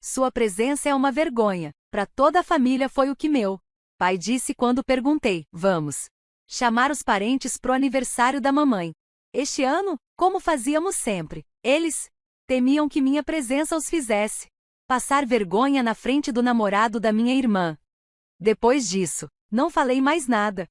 Sua presença é uma vergonha. Para toda a família foi o que meu pai disse quando perguntei: vamos chamar os parentes pro aniversário da mamãe este ano? Como fazíamos sempre. Eles temiam que minha presença os fizesse passar vergonha na frente do namorado da minha irmã. Depois disso, não falei mais nada.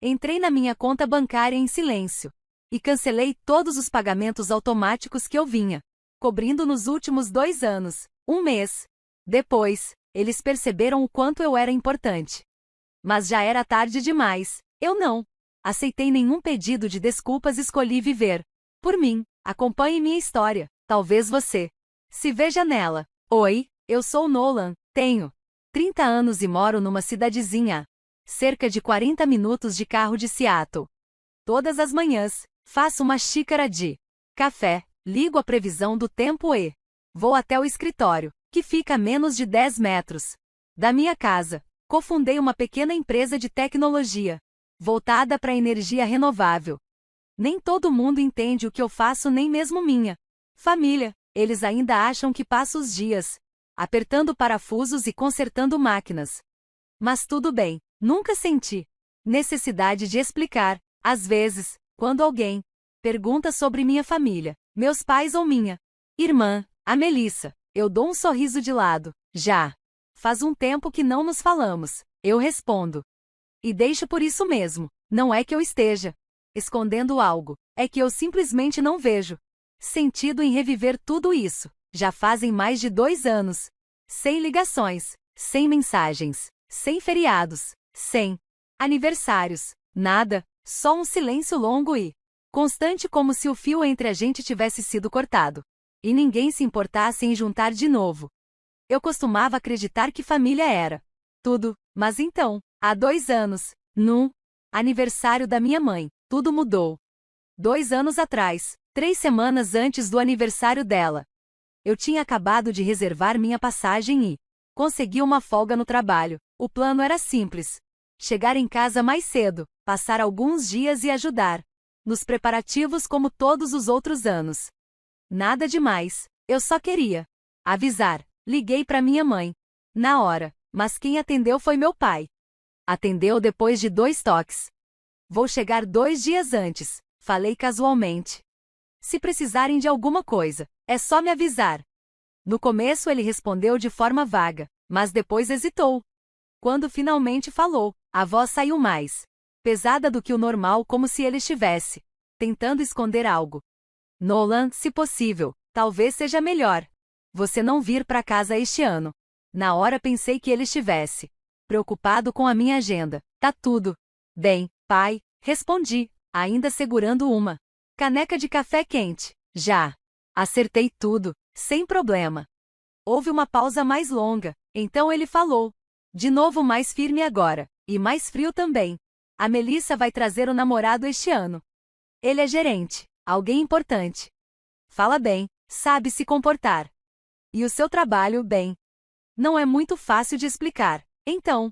Entrei na minha conta bancária em silêncio e cancelei todos os pagamentos automáticos que eu vinha cobrindo nos últimos 2 anos. Um mês depois, eles perceberam o quanto eu era importante. Mas já era tarde demais. Eu não aceitei nenhum pedido de desculpas e escolhi viver por mim. Acompanhe minha história. Talvez você se veja nela. Oi, eu sou Nolan, tenho 30 anos e moro numa cidadezinha a cerca de 40 minutos de carro de Seattle. Todas as manhãs, faço uma xícara de café, ligo a previsão do tempo e vou até o escritório, que fica a menos de 10 metros da minha casa. Cofundei uma pequena empresa de tecnologia voltada para a energia renovável. Nem todo mundo entende o que eu faço, nem mesmo minha família. Eles ainda acham que passo os dias apertando parafusos e consertando máquinas. Mas tudo bem, nunca senti necessidade de explicar. Às vezes, quando alguém pergunta sobre minha família, meus pais ou minha irmã, a Melissa, eu dou um sorriso de lado. Já faz um tempo que não nos falamos, eu respondo. E deixo por isso mesmo. Não é que eu esteja escondendo algo, é que eu simplesmente não vejo sentido em reviver tudo isso. Já fazem mais de 2 anos. Sem ligações, sem mensagens, sem feriados, sem aniversários, nada, só um silêncio longo e constante, como se o fio entre a gente tivesse sido cortado. E ninguém se importasse em juntar de novo. Eu costumava acreditar que família era tudo, mas então, há 2 anos, no aniversário da minha mãe, tudo mudou. 2 anos atrás, 3 semanas antes do aniversário dela, eu tinha acabado de reservar minha passagem e consegui uma folga no trabalho. O plano era simples: chegar em casa mais cedo, passar alguns dias e ajudar nos preparativos como todos os outros anos. Nada demais, eu só queria avisar. Liguei para minha mãe na hora, mas quem atendeu foi meu pai. Atendeu depois de 2 toques. Vou chegar 2 dias antes, falei casualmente. Se precisarem de alguma coisa, é só me avisar. No começo ele respondeu de forma vaga, mas depois hesitou. Quando finalmente falou, a voz saiu mais pesada do que o normal, como se ele estivesse tentando esconder algo. Nolan, se possível, talvez seja melhor você não vir para casa este ano. Na hora pensei que ele estivesse preocupado com a minha agenda. Tá tudo bem, pai, respondi, ainda segurando uma caneca de café quente. Já acertei tudo, sem problema. Houve uma pausa mais longa, então ele falou, de novo mais firme agora, e mais frio também. A Melissa vai trazer o namorado este ano. Ele é gerente, alguém importante. Fala bem, sabe se comportar. E o seu trabalho, bem, não é muito fácil de explicar. Então,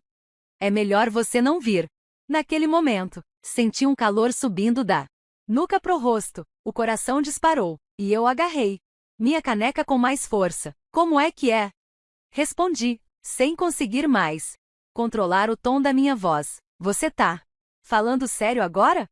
é melhor você não vir. Naquele momento, senti um calor subindo da nuca pro rosto, o coração disparou, e eu agarrei minha caneca com mais força. Como é que é? Respondi, sem conseguir mais controlar o tom da minha voz. Você tá falando sério agora?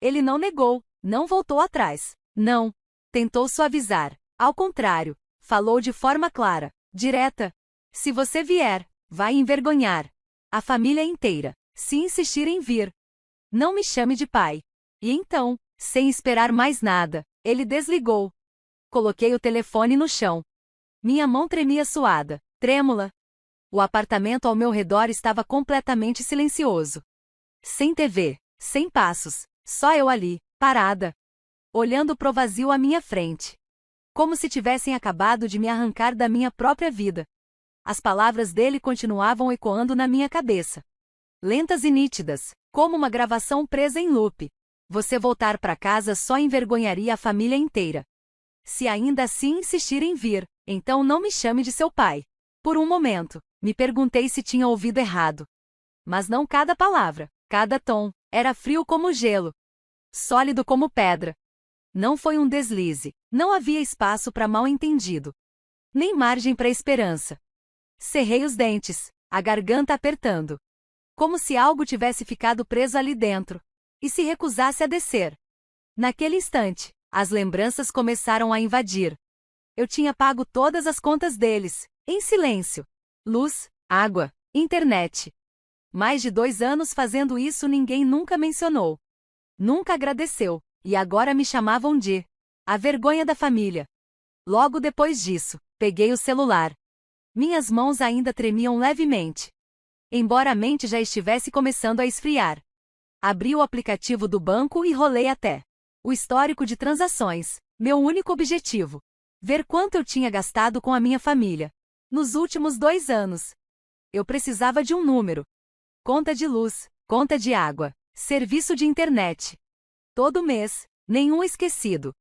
Ele não negou, não voltou atrás. Não tentou suavizar. Ao contrário, falou de forma clara, direta. Se você vier, vai envergonhar a família inteira. Se insistir em vir, não me chame de pai. E então, sem esperar mais nada, ele desligou. Coloquei o telefone no chão. Minha mão tremia suada, trêmula. O apartamento ao meu redor estava completamente silencioso. Sem TV, sem passos, só eu ali, parada, olhando pro vazio à minha frente. Como se tivessem acabado de me arrancar da minha própria vida. As palavras dele continuavam ecoando na minha cabeça. Lentas e nítidas, como uma gravação presa em loop. Você voltar para casa só envergonharia a família inteira. Se ainda assim insistir em vir, então não me chame de seu pai. Por um momento, me perguntei se tinha ouvido errado. Mas não cada palavra, cada tom, era frio como gelo, sólido como pedra. Não foi um deslize, não havia espaço para mal-entendido. nem margem para esperança. Cerrei os dentes, a garganta apertando. Como se algo tivesse ficado preso ali dentro e se recusasse a descer. Naquele instante, as lembranças começaram a invadir. Eu tinha pago todas as contas deles, em silêncio. Luz, água, internet. Mais de 2 anos fazendo isso, ninguém nunca mencionou. Nunca agradeceu, e agora me chamavam de a vergonha da família. Logo depois disso, peguei o celular. Minhas mãos ainda tremiam levemente, embora a mente já estivesse começando a esfriar. Abri o aplicativo do banco e rolei até o histórico de transações, meu único objetivo. Ver quanto eu tinha gastado com a minha família nos últimos 2 anos. Eu precisava de um número. Conta de luz, conta de água, serviço de internet. Todo mês, nenhum esquecido.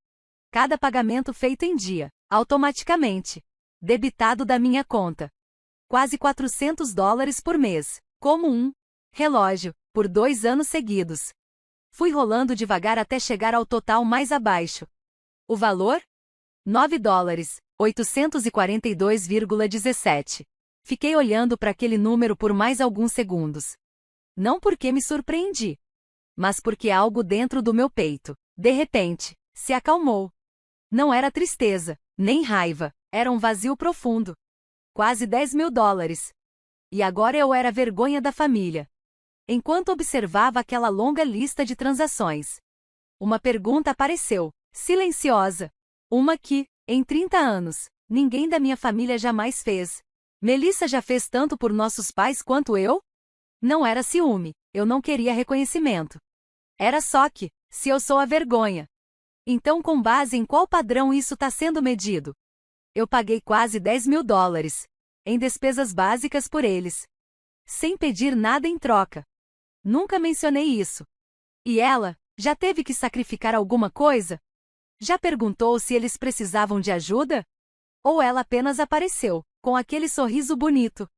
Cada pagamento feito em dia, automaticamente, debitado da minha conta. Quase $400 por mês, como um relógio, por 2 anos seguidos. Fui rolando devagar até chegar ao total mais abaixo. O valor? $9, 842,17. Fiquei olhando para aquele número por mais alguns segundos. Não porque me surpreendi, mas porque algo dentro do meu peito, de repente, se acalmou. Não era tristeza, nem raiva, era um vazio profundo. Quase $10.000. E agora eu era a vergonha da família. Enquanto observava aquela longa lista de transações, uma pergunta apareceu, silenciosa. Uma que, em 30 anos, ninguém da minha família jamais fez. Melissa já fez tanto por nossos pais quanto eu? Não era ciúme, eu não queria reconhecimento. Era só que, se eu sou a vergonha, então com base em qual padrão isso está sendo medido? Eu paguei quase $10.000 em despesas básicas por eles, sem pedir nada em troca. Nunca mencionei isso. E ela, já teve que sacrificar alguma coisa? Já perguntou se eles precisavam de ajuda? Ou ela apenas apareceu, com aquele sorriso bonito,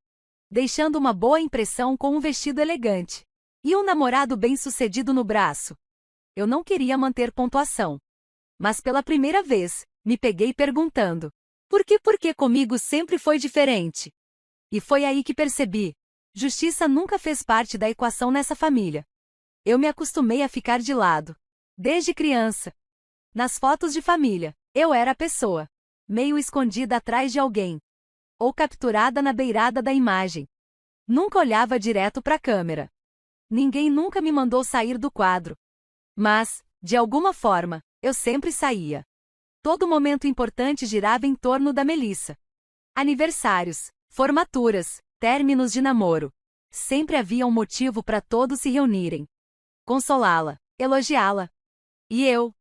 deixando uma boa impressão com um vestido elegante e um namorado bem-sucedido no braço? Eu não queria manter pontuação. Mas pela primeira vez, me peguei perguntando: por que comigo sempre foi diferente? E foi aí que percebi: justiça nunca fez parte da equação nessa família. Eu me acostumei a ficar de lado. Desde criança. Nas fotos de família, eu era a pessoa, meio escondida atrás de alguém, ou capturada na beirada da imagem. Nunca olhava direto para a câmera. Ninguém nunca me mandou sair do quadro. Mas, de alguma forma, eu sempre saía. Todo momento importante girava em torno da Melissa. Aniversários, formaturas, términos de namoro. Sempre havia um motivo para todos se reunirem. Consolá-la, elogiá-la. E eu?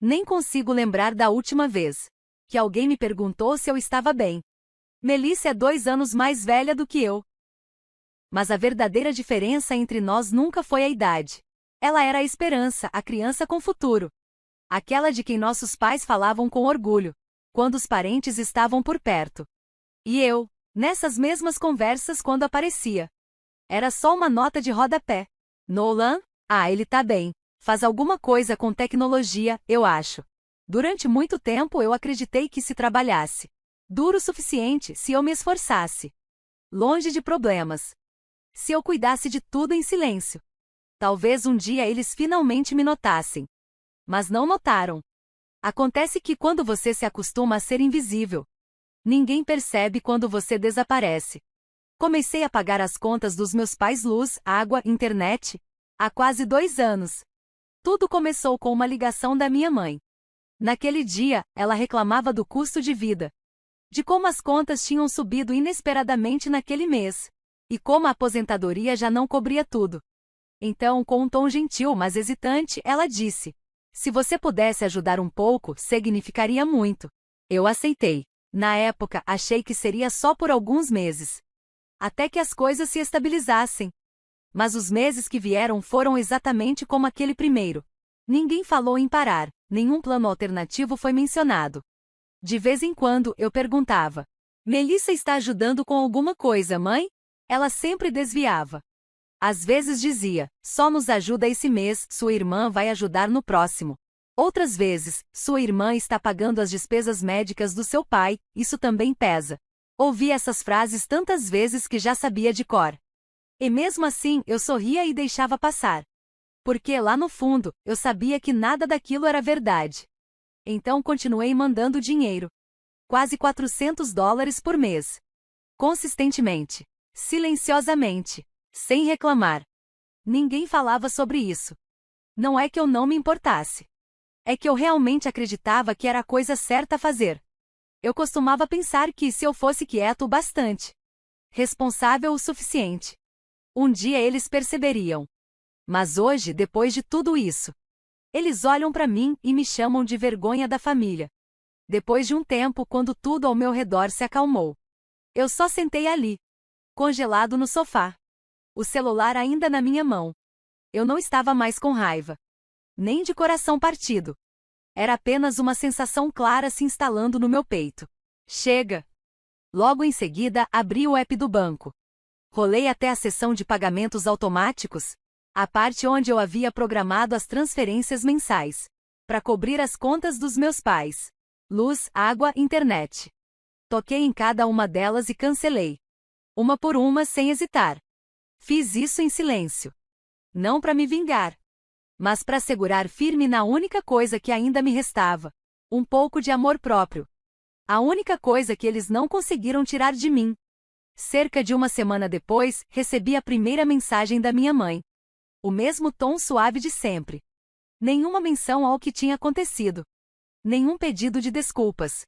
Nem consigo lembrar da última vez que alguém me perguntou se eu estava bem. Melissa é 2 anos mais velha do que eu. Mas a verdadeira diferença entre nós nunca foi a idade. Ela era a esperança, a criança com futuro. Aquela de quem nossos pais falavam com orgulho, quando os parentes estavam por perto. E eu, nessas mesmas conversas quando aparecia. Era só uma nota de rodapé. Nolan? Ah, ele tá bem. Faz alguma coisa com tecnologia, eu acho. Durante muito tempo eu acreditei que se trabalhasse duro o suficiente, se eu me esforçasse, longe de problemas, se eu cuidasse de tudo em silêncio, talvez um dia eles finalmente me notassem. Mas não notaram. Acontece que quando você se acostuma a ser invisível, ninguém percebe quando você desaparece. Comecei a pagar as contas dos meus pais, luz, água, internet, há quase 2 anos. Tudo começou com uma ligação da minha mãe. Naquele dia, ela reclamava do custo de vida, de como as contas tinham subido inesperadamente naquele mês, e como a aposentadoria já não cobria tudo. Então, com um tom gentil mas hesitante, ela disse: se você pudesse ajudar um pouco, significaria muito. Eu aceitei. Na época, achei que seria só por alguns meses, até que as coisas se estabilizassem. Mas os meses que vieram foram exatamente como aquele primeiro. Ninguém falou em parar, nenhum plano alternativo foi mencionado. De vez em quando, eu perguntava: Melissa está ajudando com alguma coisa, mãe? Ela sempre desviava. Às vezes dizia: só nos ajuda esse mês, sua irmã vai ajudar no próximo. Outras vezes, sua irmã está pagando as despesas médicas do seu pai, isso também pesa. Ouvi essas frases tantas vezes que já sabia de cor. E mesmo assim, eu sorria e deixava passar. Porque lá no fundo, eu sabia que nada daquilo era verdade. Então continuei mandando dinheiro. Quase $400 por mês. Consistentemente. Silenciosamente. Sem reclamar. Ninguém falava sobre isso. Não é que eu não me importasse. É que eu realmente acreditava que era a coisa certa a fazer. Eu costumava pensar que se eu fosse quieto o bastante, responsável o suficiente, um dia eles perceberiam. Mas hoje, depois de tudo isso, eles olham para mim e me chamam de vergonha da família. Depois de um tempo, quando tudo ao meu redor se acalmou, eu só sentei ali, congelado no sofá, o celular ainda na minha mão. Eu não estava mais com raiva, nem de coração partido. Era apenas uma sensação clara se instalando no meu peito. Chega! Logo em seguida, abri o app do banco. Rolei até a seção de pagamentos automáticos, a parte onde eu havia programado as transferências mensais, para cobrir as contas dos meus pais. Luz, água, internet. Toquei em cada uma delas e cancelei. Uma por uma sem hesitar. Fiz isso em silêncio. Não para me vingar, mas para segurar firme na única coisa que ainda me restava: um pouco de amor próprio. A única coisa que eles não conseguiram tirar de mim. Cerca de uma semana depois, recebi a primeira mensagem da minha mãe. O mesmo tom suave de sempre. Nenhuma menção ao que tinha acontecido. Nenhum pedido de desculpas.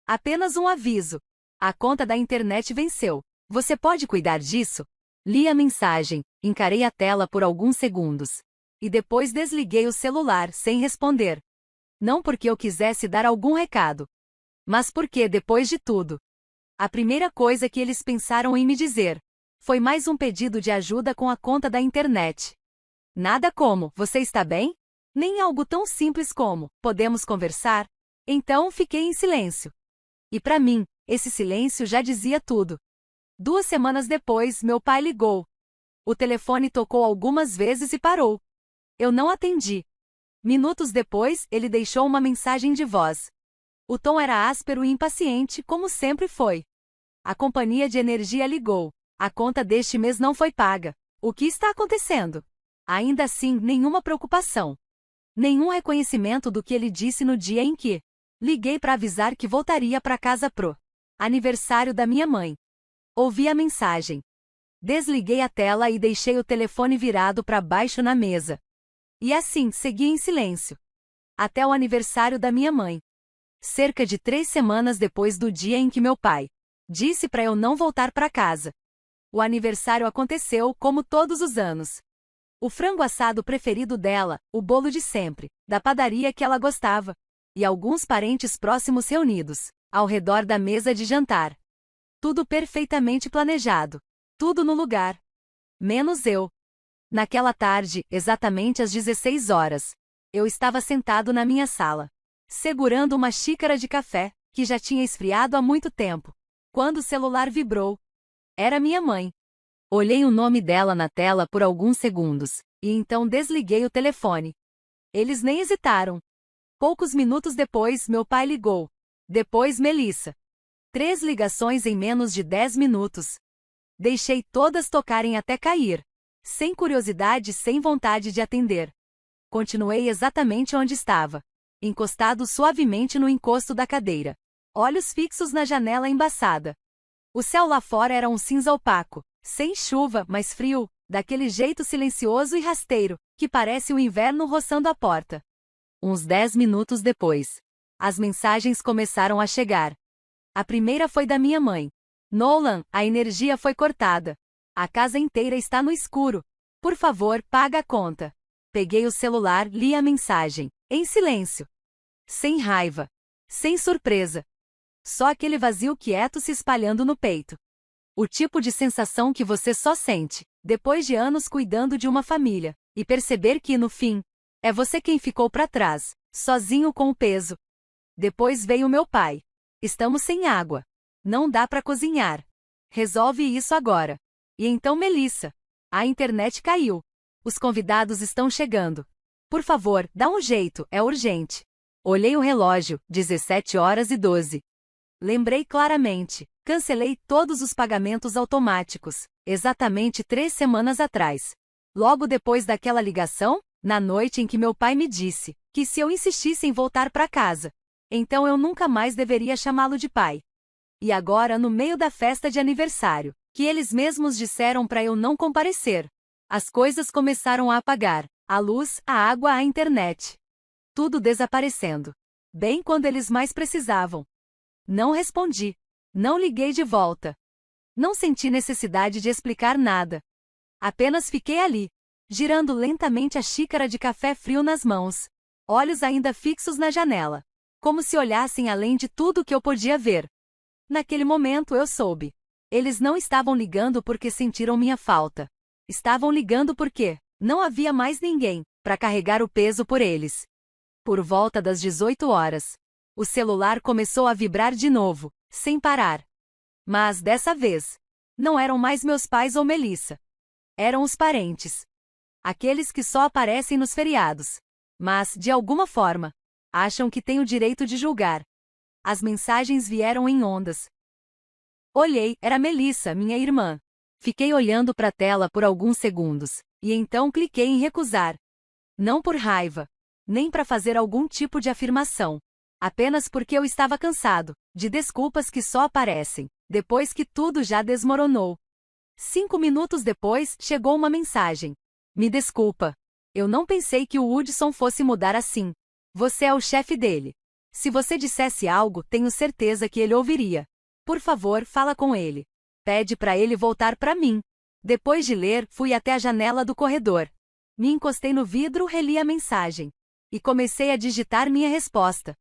Apenas um aviso. A conta da internet venceu. Você pode cuidar disso? Li a mensagem, encarei a tela por alguns segundos. E depois desliguei o celular, sem responder. Não porque eu quisesse dar algum recado, mas porque, depois de tudo, a primeira coisa que eles pensaram em me dizer foi mais um pedido de ajuda com a conta da internet. Nada como: você está bem? Nem algo tão simples como: podemos conversar? Então fiquei em silêncio. E para mim, esse silêncio já dizia tudo. 2 semanas depois, meu pai ligou. O telefone tocou algumas vezes e parou. Eu não atendi. Minutos depois, ele deixou uma mensagem de voz. O tom era áspero e impaciente, como sempre foi. A companhia de energia ligou. A conta deste mês não foi paga. O que está acontecendo? Ainda assim, nenhuma preocupação. Nenhum reconhecimento do que ele disse no dia em que liguei para avisar que voltaria para casa pro aniversário da minha mãe. Ouvi a mensagem. Desliguei a tela e deixei o telefone virado para baixo na mesa. E assim, segui em silêncio. Até o aniversário da minha mãe. Cerca de 3 semanas depois do dia em que meu pai disse para eu não voltar para casa. O aniversário aconteceu como todos os anos. O frango assado preferido dela, o bolo de sempre, da padaria que ela gostava, e alguns parentes próximos reunidos, ao redor da mesa de jantar. Tudo perfeitamente planejado. Tudo no lugar. Menos eu. Naquela tarde, exatamente às 16 horas, eu estava sentado na minha sala, segurando uma xícara de café, que já tinha esfriado há muito tempo, quando o celular vibrou. Era minha mãe. Olhei o nome dela na tela por alguns segundos, e então desliguei o telefone. Eles nem hesitaram. Poucos minutos depois, meu pai ligou. Depois Melissa. 3 ligações em menos de 10 minutos. Deixei todas tocarem até cair. Sem curiosidade, sem vontade de atender. Continuei exatamente onde estava, encostado suavemente no encosto da cadeira, olhos fixos na janela embaçada. O céu lá fora era um cinza opaco, sem chuva, mas frio, daquele jeito silencioso e rasteiro, que parece o inverno roçando a porta. Uns 10 minutos depois, as mensagens começaram a chegar. A primeira foi da minha mãe. Nolan, a energia foi cortada. A casa inteira está no escuro. Por favor, paga a conta. Peguei o celular, li a mensagem, em silêncio. Sem raiva. Sem surpresa. Só aquele vazio quieto se espalhando no peito. O tipo de sensação que você só sente, depois de anos cuidando de uma família, e perceber que, no fim, é você quem ficou para trás, sozinho com o peso. Depois veio meu pai. Estamos sem água. Não dá para cozinhar. Resolve isso agora. E então Melissa. A internet caiu. Os convidados estão chegando. Por favor, dá um jeito, é urgente. Olhei o relógio, 17h12. Lembrei claramente. Cancelei todos os pagamentos automáticos, exatamente 3 semanas atrás. Logo depois daquela ligação, na noite em que meu pai me disse que se eu insistisse em voltar para casa, então eu nunca mais deveria chamá-lo de pai. E agora, no meio da festa de aniversário, que eles mesmos disseram para eu não comparecer, as coisas começaram a apagar, a luz, a água, a internet. Tudo desaparecendo. Bem quando eles mais precisavam. Não respondi. Não liguei de volta. Não senti necessidade de explicar nada. Apenas fiquei ali, girando lentamente a xícara de café frio nas mãos, olhos ainda fixos na janela, como se olhassem além de tudo que eu podia ver. Naquele momento eu soube. Eles não estavam ligando porque sentiram minha falta. Estavam ligando porque não havia mais ninguém para carregar o peso por eles. Por volta das 18 horas, o celular começou a vibrar de novo, sem parar. Mas, dessa vez, não eram mais meus pais ou Melissa. Eram os parentes. Aqueles que só aparecem nos feriados. Mas, de alguma forma, acham que têm o direito de julgar. As mensagens vieram em ondas. Olhei, era Melissa, minha irmã. Fiquei olhando para a tela por alguns segundos, e então cliquei em recusar. Não por raiva, nem para fazer algum tipo de afirmação. Apenas porque eu estava cansado de desculpas que só aparecem depois que tudo já desmoronou. 5 minutos depois, chegou uma mensagem. Me desculpa. Eu não pensei que o Hudson fosse mudar assim. Você é o chefe dele. Se você dissesse algo, tenho certeza que ele ouviria. Por favor, fala com ele. Pede para ele voltar para mim. Depois de ler, fui até a janela do corredor. Me encostei no vidro, reli a mensagem. E comecei a digitar minha resposta.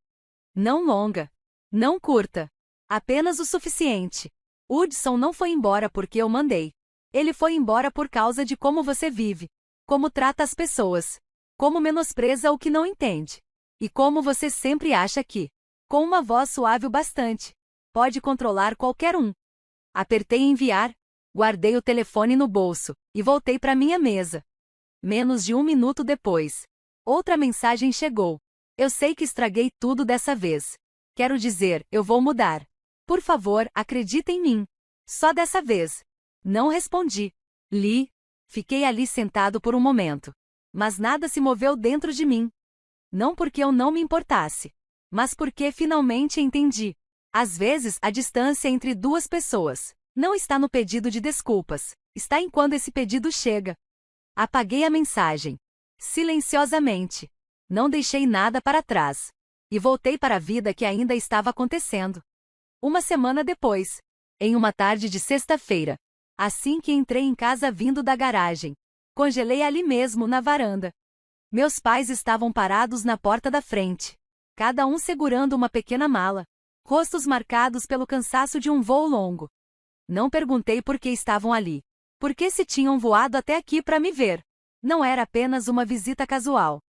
Não longa. Não curta. Apenas o suficiente. Hudson não foi embora porque eu mandei. Ele foi embora por causa de como você vive. Como trata as pessoas. Como menospreza o que não entende. E como você sempre acha que, com uma voz suave o bastante, pode controlar qualquer um. Apertei enviar. Guardei o telefone no bolso e voltei para minha mesa. Menos de 1 minuto depois, outra mensagem chegou. Eu sei que estraguei tudo dessa vez. Quero dizer, eu vou mudar. Por favor, acredita em mim. Só dessa vez. Não respondi. Li. Fiquei ali sentado por um momento. Mas nada se moveu dentro de mim. Não porque eu não me importasse, mas porque finalmente entendi. Às vezes, a distância entre duas pessoas não está no pedido de desculpas, está em quando esse pedido chega. Apaguei a mensagem. Silenciosamente. Não deixei nada para trás. E voltei para a vida que ainda estava acontecendo. Uma semana depois, em uma tarde de sexta-feira, assim que entrei em casa vindo da garagem, congelei ali mesmo na varanda. Meus pais estavam parados na porta da frente, cada um segurando uma pequena mala, rostos marcados pelo cansaço de um voo longo. Não perguntei por que estavam ali, porque se tinham voado até aqui para me ver. Não era apenas uma visita casual.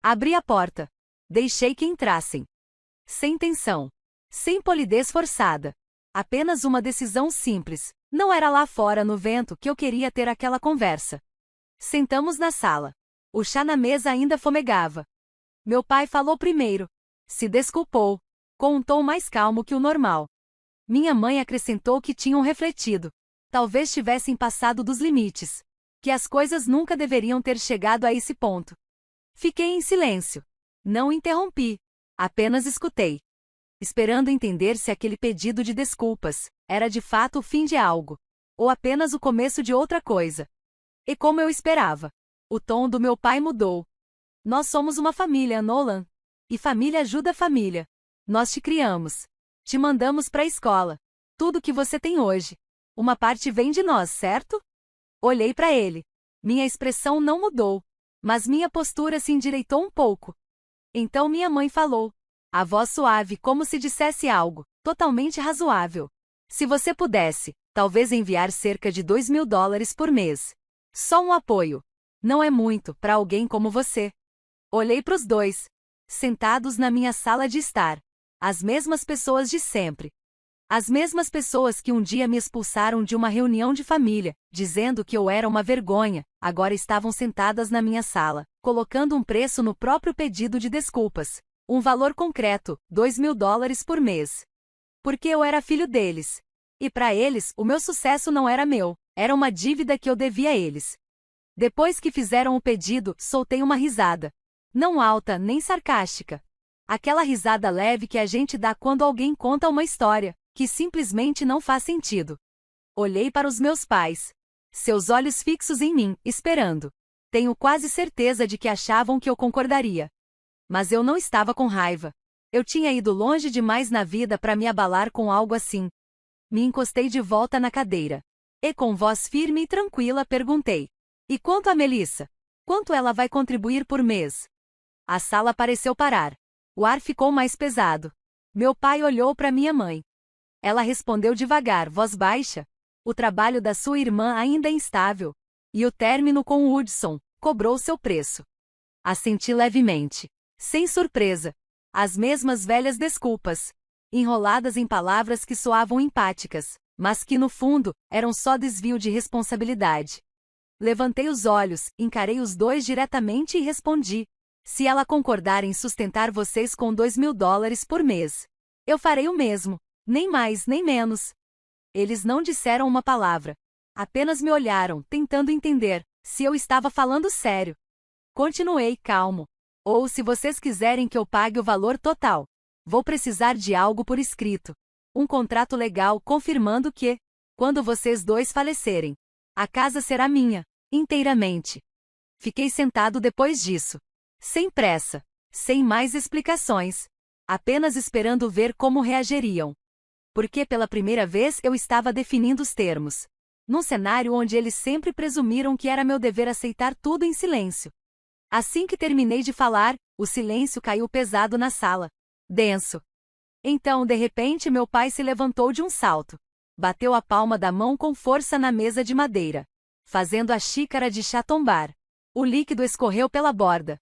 Abri a porta. Deixei que entrassem. Sem tensão. Sem polidez forçada. Apenas uma decisão simples. Não era lá fora no vento que eu queria ter aquela conversa. Sentamos na sala. O chá na mesa ainda fumegava. Meu pai falou primeiro. Se desculpou, com um tom mais calmo que o normal. Minha mãe acrescentou que tinham refletido. Talvez tivessem passado dos limites. Que as coisas nunca deveriam ter chegado a esse ponto. Fiquei em silêncio. Não interrompi. Apenas escutei. Esperando entender se aquele pedido de desculpas era de fato o fim de algo, ou apenas o começo de outra coisa. E como eu esperava, o tom do meu pai mudou. Nós somos uma família, Nolan. E família ajuda família. Nós te criamos. Te mandamos para a escola. Tudo que você tem hoje. Uma parte vem de nós, certo? Olhei para ele. Minha expressão não mudou, mas minha postura se endireitou um pouco. Então minha mãe falou, a voz suave como se dissesse algo totalmente razoável. Se você pudesse, talvez enviar cerca de $2.000 por mês. Só um apoio. Não é muito para alguém como você. Olhei para os dois, sentados na minha sala de estar. As mesmas pessoas de sempre. As mesmas pessoas que um dia me expulsaram de uma reunião de família, dizendo que eu era uma vergonha, agora estavam sentadas na minha sala, colocando um preço no próprio pedido de desculpas. Um valor concreto, $2.000 por mês. Porque eu era filho deles. E para eles, o meu sucesso não era meu, era uma dívida que eu devia a eles. Depois que fizeram o pedido, soltei uma risada. Não alta, nem sarcástica. Aquela risada leve que a gente dá quando alguém conta uma história que simplesmente não faz sentido. Olhei para os meus pais. Seus olhos fixos em mim, esperando. Tenho quase certeza de que achavam que eu concordaria. Mas eu não estava com raiva. Eu tinha ido longe demais na vida para me abalar com algo assim. Me encostei de volta na cadeira. E com voz firme e tranquila perguntei: e quanto a Melissa? Quanto ela vai contribuir por mês? A sala pareceu parar. O ar ficou mais pesado. Meu pai olhou para minha mãe. Ela respondeu devagar, voz baixa: o trabalho da sua irmã ainda é instável. E o término com o Hudson cobrou seu preço. Assenti levemente. Sem surpresa. As mesmas velhas desculpas. Enroladas em palavras que soavam empáticas, mas que no fundo, eram só desvio de responsabilidade. Levantei os olhos, encarei os dois diretamente e respondi: se ela concordar em sustentar vocês com $2.000 por mês, eu farei o mesmo. Nem mais, nem menos. Eles não disseram uma palavra. Apenas me olharam, tentando entender se eu estava falando sério. Continuei calmo. Ou se vocês quiserem que eu pague o valor total, vou precisar de algo por escrito. Um contrato legal confirmando que, quando vocês dois falecerem, a casa será minha, inteiramente. Fiquei sentado depois disso. Sem pressa. Sem mais explicações. Apenas esperando ver como reagiriam. Porque pela primeira vez eu estava definindo os termos. Num cenário onde eles sempre presumiram que era meu dever aceitar tudo em silêncio. Assim que terminei de falar, o silêncio caiu pesado na sala. Denso. Então, de repente, meu pai se levantou de um salto. Bateu a palma da mão com força na mesa de madeira, fazendo a xícara de chá tombar. O líquido escorreu pela borda.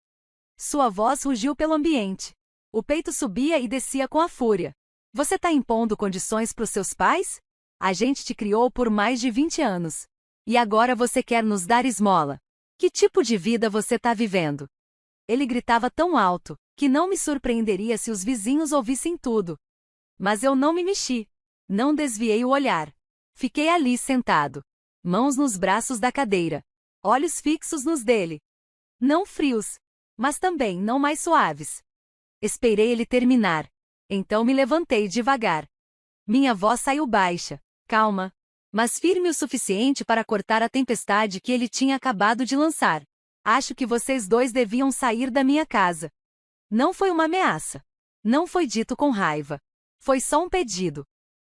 Sua voz rugiu pelo ambiente. O peito subia e descia com a fúria. Você tá impondo condições pros seus pais? A gente te criou por mais de 20 anos. E agora você quer nos dar esmola? Que tipo de vida você tá vivendo? Ele gritava tão alto, que não me surpreenderia se os vizinhos ouvissem tudo. Mas eu não me mexi. Não desviei o olhar. Fiquei ali sentado. Mãos nos braços da cadeira. Olhos fixos nos dele. Não frios, mas também não mais suaves. Esperei ele terminar. Então me levantei devagar. Minha voz saiu baixa, calma, mas firme o suficiente para cortar a tempestade que ele tinha acabado de lançar. Acho que vocês dois deviam sair da minha casa. Não foi uma ameaça. Não foi dito com raiva. Foi só um pedido.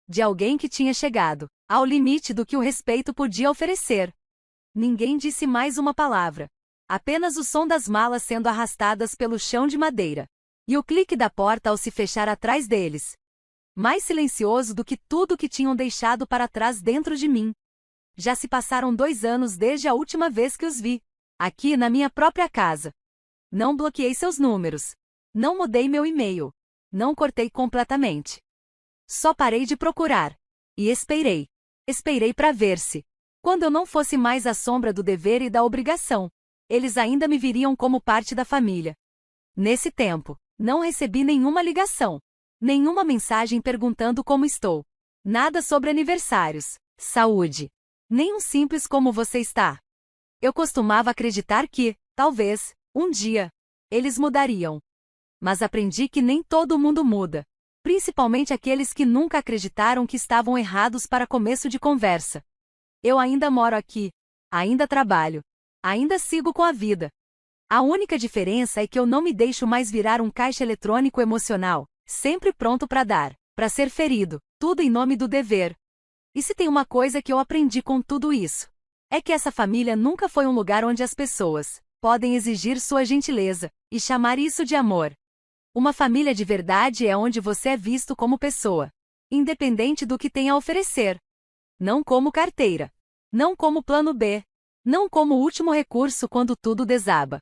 De alguém que tinha chegado ao limite do que o respeito podia oferecer. Ninguém disse mais uma palavra. Apenas o som das malas sendo arrastadas pelo chão de madeira. E o clique da porta ao se fechar atrás deles. Mais silencioso do que tudo que tinham deixado para trás dentro de mim. Já se passaram 2 anos desde a última vez que os vi. Aqui na minha própria casa. Não bloqueei seus números. Não mudei meu e-mail. Não cortei completamente. Só parei de procurar. E esperei. Esperei para ver se, quando eu não fosse mais a sombra do dever e da obrigação, eles ainda me viriam como parte da família. Nesse tempo, não recebi nenhuma ligação. Nenhuma mensagem perguntando como estou. Nada sobre aniversários, saúde. Nem um simples como você está. Eu costumava acreditar que, talvez, um dia, eles mudariam. Mas aprendi que nem todo mundo muda. Principalmente aqueles que nunca acreditaram que estavam errados para começo de conversa. Eu ainda moro aqui. Ainda trabalho. Ainda sigo com a vida. A única diferença é que eu não me deixo mais virar um caixa eletrônico emocional, sempre pronto para dar, para ser ferido, tudo em nome do dever. E se tem uma coisa que eu aprendi com tudo isso, é que essa família nunca foi um lugar onde as pessoas podem exigir sua gentileza e chamar isso de amor. Uma família de verdade é onde você é visto como pessoa, independente do que tem a oferecer. Não como carteira. Não como plano B. Não como último recurso quando tudo desaba.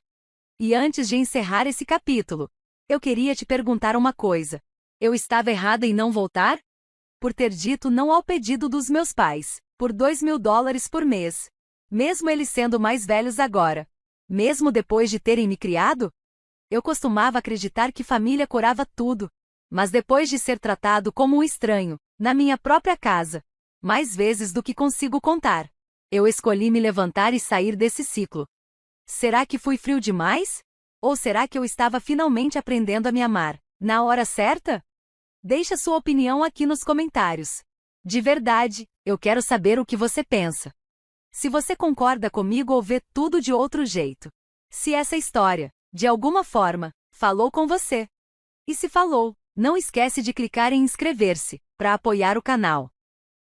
E antes de encerrar esse capítulo, eu queria te perguntar uma coisa. Eu estava errada em não voltar? por ter dito não ao pedido dos meus pais, por $2.000 por mês. Mesmo eles sendo mais velhos agora. Mesmo depois de terem me criado? Eu costumava acreditar que família curava tudo. Mas depois de ser tratado como um estranho, na minha própria casa, mais vezes do que consigo contar, eu escolhi me levantar e sair desse ciclo. Será que fui frio demais? Ou será que eu estava finalmente aprendendo a me amar, na hora certa? Deixe sua opinião aqui nos comentários. De verdade, eu quero saber o que você pensa. Se você concorda comigo ou vê tudo de outro jeito. Se essa história, de alguma forma, falou com você. E se falou, não esquece de clicar em inscrever-se, para apoiar o canal.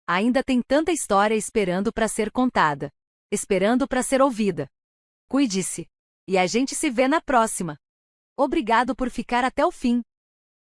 Ainda tem tanta história esperando para ser contada. Esperando para ser ouvida. Cuide-se. E a gente se vê na próxima. Obrigado por ficar até o fim.